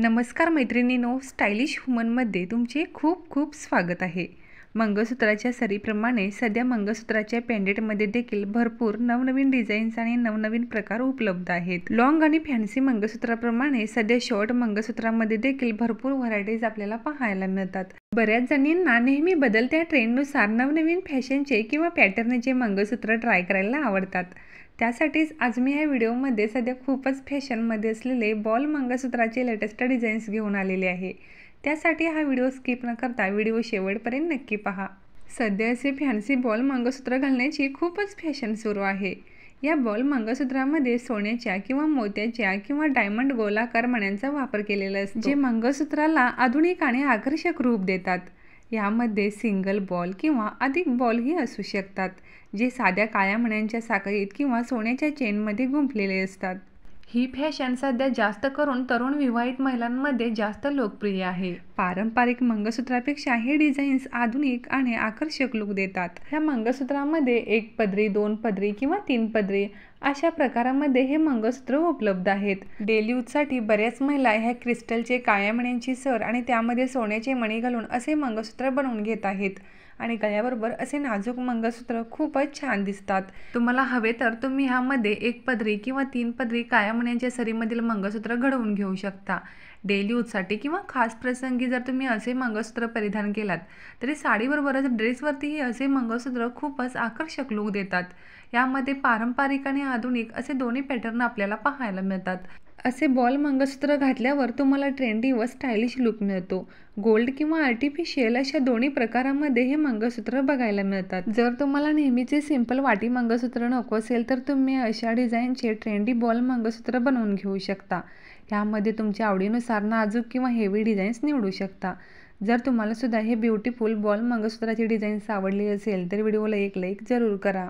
नमस्कार मैत्रिणींनो, स्टायलिश वुमनमध्ये तुमचे खूप खूप स्वागत आहे। मंगळसूत्राच्या सरीप्रमाणे सध्या मंगळसूत्राच्या पेंडेंटमध्ये देखील भरपूर नवनवीन डिझाईन्स आणि नवनवीन प्रकार उपलब्ध आहेत। लॉंग आणि फॅन्सी मंगळसूत्राप्रमाणे सध्या शॉर्ट मंगळसूत्रामध्ये देखील भरपूर व्हरायटीज आपल्याला पाहायला मिळतात। बऱ्याच जणींना नेहमी बदलत्या ट्रेंडनुसार नवनवीन फॅशनचे किंवा पॅटर्नचे मंगळसूत्र ट्राय करायला आवडतात। त्यासाठीच आज मी या व्हिडिओमध्ये सध्या खूपच फॅशनमध्ये असलेले बॉल मंगळसूत्राचे लेटेस्ट डिझाईन्स घेऊन आलेले आहे। त्यासाठी हा व्हिडिओ स्किप न करता व्हिडिओ शेवटपर्यंत नक्की पहा। सध्या असे फॅन्सी बॉल मंगळसूत्र घालण्याची खूपच फॅशन सुरू आहे। या बॉल मंगळसूत्रामध्ये सोन्याच्या किंवा मोत्याच्या किंवा डायमंड गोलाकार मण्यांचा वापर केलेला असतो, जे मंगळसूत्राला आधुनिक आणि आकर्षक रूप देतात। यामध्ये सिंगल बॉल किंवा अधिक बॉलही असू शकतात, जे साध्या काळ्या मण्यांच्या साखळीत किंवा सोन्याच्या चेनमध्ये गुंफलेले असतात। ही फॅशन सध्या जास्त करून तरुण विवाहित महिलांमध्ये जास्त लोकप्रिय आहे। पारंपरिक मंगळसूत्रापेक्षा हे डिझाईन्स आधुनिक आणि आकर्षक लुक देतात। ह्या मंगळसूत्रामध्ये एक पदरी, दोन पदरी किंवा तीन पदरी अशा प्रकारामध्ये हे मंगळसूत्र उपलब्ध आहेत। डेली यूजसाठी बऱ्याच महिला ह्या क्रिस्टलचे काळ्या मण्यांची सर आणि त्यामध्ये सोन्याचे मणी घालून असे मंगळसूत्र बनवून घेत आहेत आणि गळ्याबरोबर असे नाजूक मंगळसूत्र खूपच छान दिसतात। तुम्हाला हवे तर तुम्ही ह्यामध्ये एक पदरी किंवा तीन पदरी काळ्या मण्यांच्या सरीमधील मंगळसूत्र घडवून घेऊ शकता। डेली यूजसाठी किंवा खास प्रसंगी जर तुम्ही असे मंगळसूत्र परिधान केलात तरी साडीबरोबरच ड्रेसवरतीही असे मंगळसूत्र खूपच आकर्षक लुक देतात। यामध्ये पारंपरिक आणि आधुनिक असे दोन्ही पॅटर्न आपल्याला पाहायला मिळतात। असे बॉल मंगळसूत्र घातल्यावर तुम्हाला ट्रेंडी व स्टायलिश लुक मिळतो। गोल्ड किंवा आर्टिफिशियल अशा दोन्ही प्रकारांमध्ये हे मंगळसूत्र बघायला मिळतात। जर तुम्हाला नेहमीचे सिंपल वाटी मंगळसूत्र नको असेल तर तुम्ही अशा डिझाईनचे ट्रेंडी बॉल मंगळसूत्र बनवून घेऊ शकता। यामध्ये तुमच्या आवडीनुसार नाजूक किंवा हेवी डिझाईन्स निवडू शकता। जर तुम्हाला सुद्धा हे ब्युटिफुल बॉल मंगळसूत्राची डिझाईन्स आवडली असेल तर व्हिडिओला एक लाईक जरूर करा।